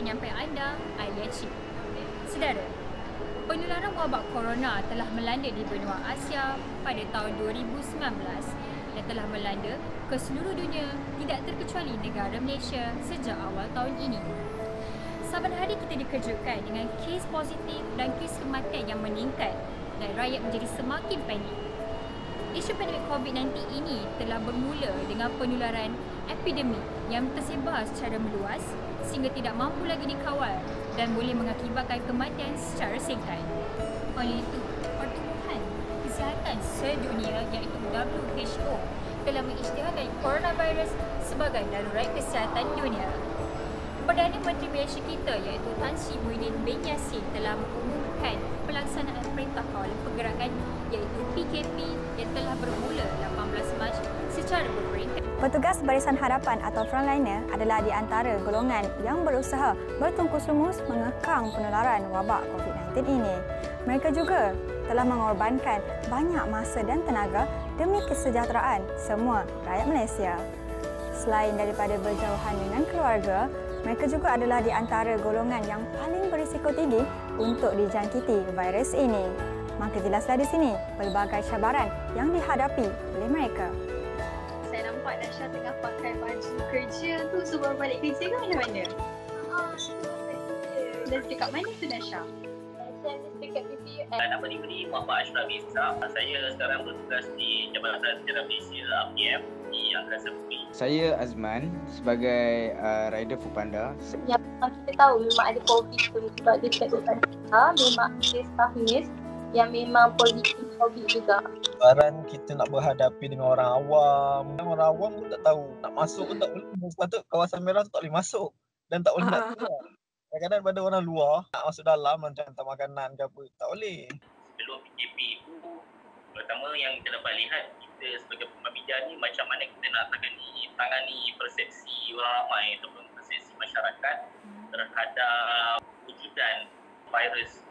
penyampai anda, Alia Cik. Saudara, penularan wabak corona telah melanda di benua Asia pada tahun 2019 dan telah melanda ke seluruh dunia, tidak terkecuali negara Malaysia sejak awal tahun ini. Saban hari kita dikejutkan dengan kes positif dan kes kematian yang meningkat dan rakyat menjadi semakin panik. Isu pandemik COVID-19 ini telah bermula dengan penularan epidemik yang tersebar secara meluas sehingga tidak mampu lagi dikawal dan boleh mengakibatkan kematian secara singkat. Oleh itu, Pertubuhan Kesihatan Sedunia iaitu WHO telah mengisytiharkan coronavirus sebagai darurat kesihatan dunia. Perdana Menteri Malaysia kita iaitu Tan Sri Muhyiddin bin Yassin telah mengumumkan pelaksanaan Perintah Kawalan Pergerakan iaitu PKP yang telah bermula 18 Mac secara berperingkat. Petugas Barisan Hadapan atau frontliner adalah di antara golongan yang berusaha bertungkus lumus mengekang penularan wabak COVID-19 ini. Mereka juga telah mengorbankan banyak masa dan tenaga demi kesejahteraan semua rakyat Malaysia. Selain daripada berjauhan dengan keluarga, mereka juga adalah di antara golongan yang paling berisiko tinggi untuk dijangkiti virus ini. Maka jelaslah di sini pelbagai cabaran yang dihadapi oleh mereka. Saya nampak Nasha tengah pakai baju kerja tu sebelum balik kerja ke macam mana? Sebelum balik kerja. Dan dekat mana tu Nasha? Saya dekat PPUM. Nama diberi Muhammad Ashraf Ishak. Saya sekarang bertugas di Jabatan Sejarah Malaysia APM di Angkasa Puri. Saya Azman sebagai rider Foodpanda. Yang kita tahu memang ada COVID tu sebab dia dekat depan kita. Memang ada staff nurse yang memang positif COVID juga. Sekarang kita nak berhadapi dengan orang awam. Orang awam pun tak tahu. Nak masuk pun tak boleh. Sepatut kawasan merah tu tak boleh masuk. Dan tak boleh nak keluar. Kadang-kadang pada orang luar nak masuk dalam macam hantar makanan ke apa. Tak boleh. Sebelum PKP itu, pertama yang kita dapat lihat, kita sebagai pemain media ni macam mana kita nak tangani persepsi orang ramai ataupun persepsi masyarakat terhadap wujudan virus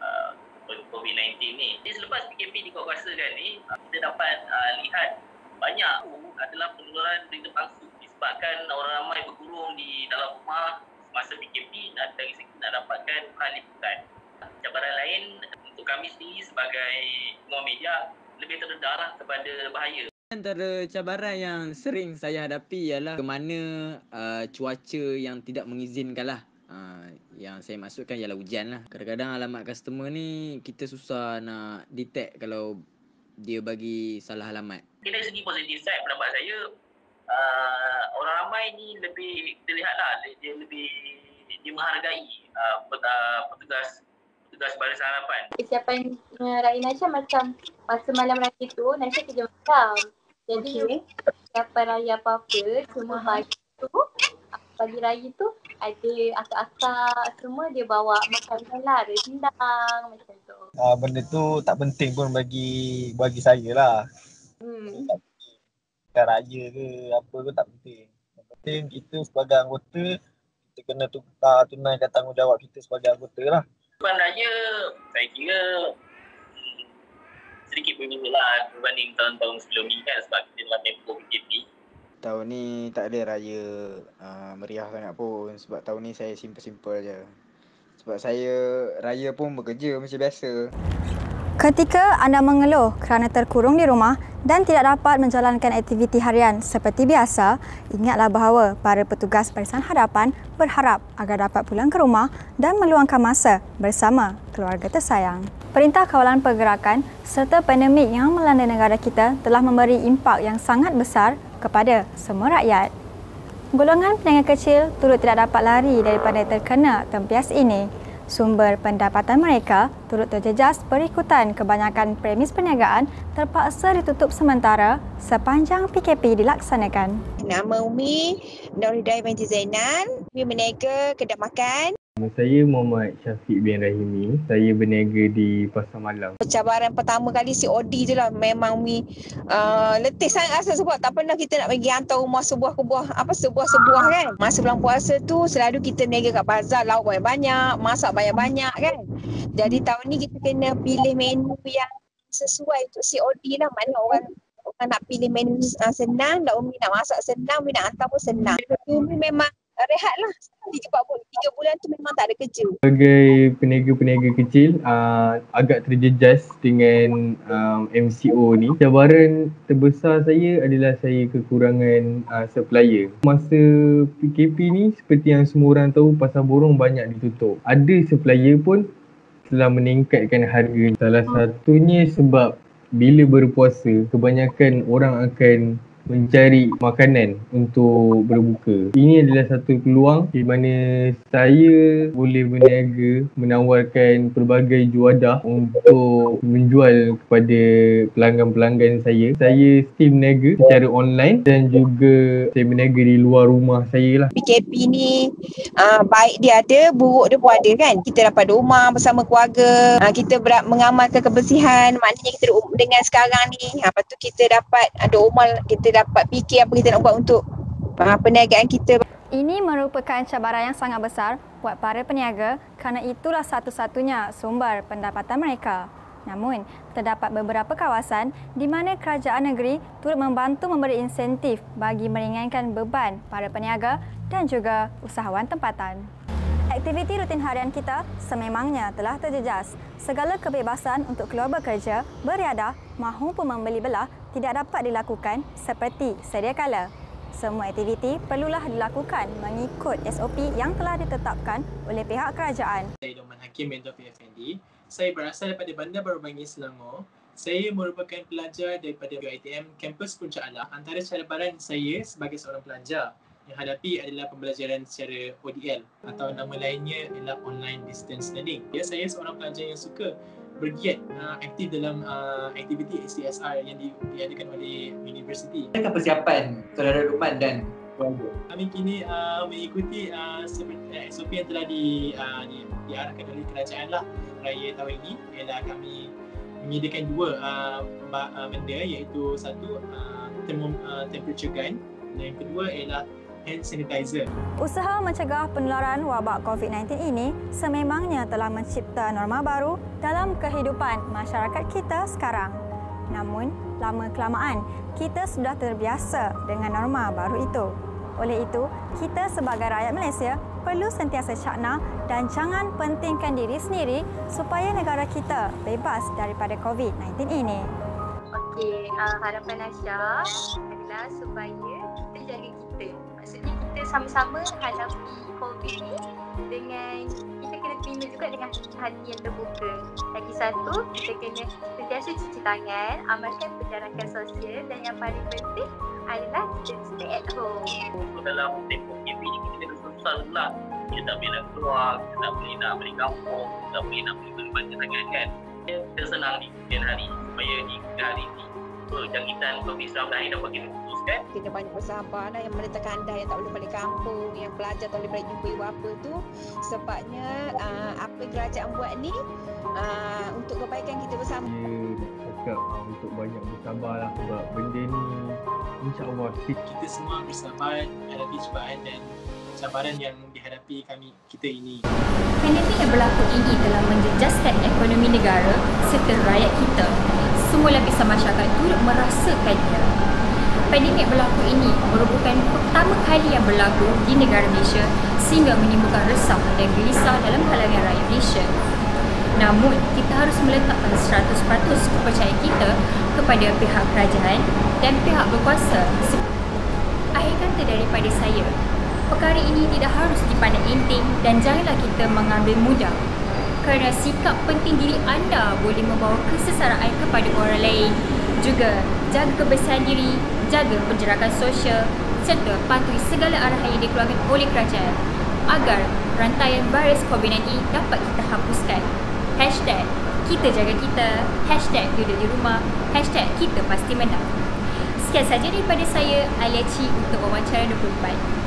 COVID-19 ni. Jadi selepas PKP dikuatkuasakan ni, kita dapat lihat banyak adalah penularan berita palsu disebabkan orang ramai berkurung di dalam rumah semasa PKP dan dari segi nak dapatkan liputan. Cabaran lain untuk kami sendiri sebagai penguat media lebih terdedah kepada bahaya. Antara cabaran yang sering saya hadapi ialah ke mana cuaca yang tidak mengizinkan lah. Yang saya maksudkan ialah hujan lah. Kadang-kadang alamat customer ni kita susah nak detect kalau dia bagi salah alamat. Dari segi positif side, pendapat saya orang ramai ni lebih terlihat lah dia menghargai petugas Barisan Harapan. Kesiapan Raya Nasha macam masa malam raya tu Nasha kerja malam. Jadi kesiapan raya apa-apa cuma pagi raya tu ada akak-akak semua dia bawa makanan lah, rendang macam tu. Benda tu tak penting pun bagi saya lah. Bukan raya ke apa ke tak penting. Yang penting kita sebagai anggota kita kena tunaikan tanggungjawab kita sebagai anggota lah. Lepas raya saya kira sedikit berbeza lah berbanding tahun-tahun sebelum ni kan sebab kita dalam tempoh PKP. Tahun ni tak ada raya meriah sangat pun sebab tahun ni saya simple-simple je. Sebab saya raya pun bekerja macam biasa. Ketika anda mengeluh kerana terkurung di rumah dan tidak dapat menjalankan aktiviti harian seperti biasa, ingatlah bahawa para petugas Barisan Hadapan berharap agar dapat pulang ke rumah dan meluangkan masa bersama keluarga tersayang. Perintah Kawalan Pergerakan serta pandemik yang melanda negara kita telah memberi impak yang sangat besar kepada semua rakyat. Golongan peniaga kecil turut tidak dapat lari daripada terkena tempias ini. Sumber pendapatan mereka turut terjejas berikutan kebanyakan premis perniagaan terpaksa ditutup sementara sepanjang PKP dilaksanakan. Nama Umi Nur Hidayah binti Zainal. Umi berniaga kedai makan. Nama saya Muhammad Syafiq bin Rahimi. Saya berniaga di Pasar Malam. Cabaran pertama kali COD je lah. Memang Umi letih sangat rasa sebab tak pernah kita nak pergi hantar rumah sebuah kan. Masa bulan puasa tu selalu kita niaga kat bazar, lauk banyak-banyak, masak banyak-banyak kan. Jadi tahun ni kita kena pilih menu yang sesuai untuk COD lah. Mana orang nak pilih menu senang, dan Umi nak masak senang, Umi nak hantar pun senang. Umi memang rehat lah. 3 bulan tu memang tak ada kerja. Sebagai peniaga-peniaga kecil, agak terjejas dengan MCO ni. Cabaran terbesar saya adalah saya kekurangan supplier. Masa PKP ni, seperti yang semua orang tahu, pasar borong banyak ditutup. Ada supplier pun telah meningkatkan harga. Salah satunya sebab bila berpuasa, kebanyakan orang akan mencari makanan untuk berbuka. Ini adalah satu peluang di mana saya boleh berniaga, menawarkan pelbagai juadah untuk menjual kepada pelanggan-pelanggan saya. Saya still berniaga secara online dan juga saya berniaga di luar rumah saya lah. PKP ni baik dia ada, buruk dia pun ada kan. Kita dapat rumah bersama keluarga, kita mengamalkan kebersihan, maknanya kita dengan sekarang ni, lepas tu kita dapat ada rumah, kita dapat fikir apa kita nak buat untuk perniagaan kita. Ini merupakan cabaran yang sangat besar buat para peniaga kerana itulah satu-satunya sumber pendapatan mereka. Namun, terdapat beberapa kawasan di mana kerajaan negeri turut membantu memberi insentif bagi meringankan beban para peniaga dan juga usahawan tempatan. Aktiviti rutin harian kita sememangnya telah terjejas. Segala kebebasan untuk keluar bekerja, beriadah mahupun membeli belah tidak dapat dilakukan seperti sedia kala. Semua aktiviti perlulah dilakukan mengikut SOP yang telah ditetapkan oleh pihak kerajaan. Saya Doman Hakim bin Taufik Effendi. Saya berasal daripada Bandar Baru Bangis, Selangor. Saya merupakan pelajar daripada UiTM Kampus Puncak Alah. Antara cabaran saya sebagai seorang pelajar yang hadapi adalah pembelajaran secara ODL atau nama lainnya ialah online distance learning. Saya seorang pelajar yang suka bergiat aktif dalam aktiviti CSR yang diadakan oleh universiti. Adakah persiapan saudara Lukman dan keluarga? Kami kini mengikuti SOP yang telah diarahkan oleh kerajaan lah raya tahun ini, ialah kami menyediakan 2 benda, iaitu satu temperature gun dan yang kedua ialah hand sanitizer. Usaha mencegah penularan wabak COVID-19 ini sememangnya telah mencipta norma baru dalam kehidupan masyarakat kita sekarang. Namun, lama-kelamaan kita sudah terbiasa dengan norma baru itu. Oleh itu, kita sebagai rakyat Malaysia perlu sentiasa cakna dan jangan pentingkan diri sendiri supaya negara kita bebas daripada COVID-19 ini. Okey, harapan Aisyah adalah supaya kita jaga kita. Maksudnya kita sama-sama hadapi COVID ni dengan kita kena terima juga dengan hati yang terbuka. Lagi satu, kita kena sentiasa cuci tangan, amalkan penjarakan sosial dan yang paling penting adalah kita stay at home. Dalam tempoh PKP ni kita kena susah pula. Kita tak boleh nak keluar, kita tak boleh nak balik kampung, kita tak boleh nak beli banyak sangat kan. Kita senang di kemudian hari supaya di hari ni jangkitan COVID-19 dapat kita putuskan. Kita banyak bersabar lah yang menetapkan anda yang tak boleh balik kampung, yang pelajar tak boleh balik jumpa ibu bapa tu. Sebabnya apa kerajaan buat ni untuk kebaikan kita bersama. Saya cakap untuk banyak bersabar lah sebab benda ni insyaAllah kita semua bersabar hadapi cubaan dan cabaran yang dihadapi kita ini. Pandemik yang berlaku ini telah menjejaskan ekonomi negara serta rakyat kita. Semua lapisan masyarakat turut merasakannya. Pandemik berlaku ini merupakan pertama kali yang berlaku di negara Malaysia sehingga menimbulkan resah dan gelisah dalam kalangan rakyat Malaysia. Namun, kita harus meletakkan 100% kepercayaan kita kepada pihak kerajaan dan pihak berkuasa. Akhir kata daripada saya, perkara ini tidak harus dipandang enteng dan janganlah kita mengambil mudah. Kerana sikap penting diri anda boleh membawa kesengsaraan kepada orang lain. Juga jaga kebersihan diri, jaga penjarakan sosial serta patuhi segala arahan yang dikeluarkan oleh kerajaan agar rantaian virus COVID-19 dapat kita hapuskan. #kita jaga kita, #duduk di rumah, #kita pasti menang. Sekian saja daripada saya, Alia Cik untuk wawancara 24.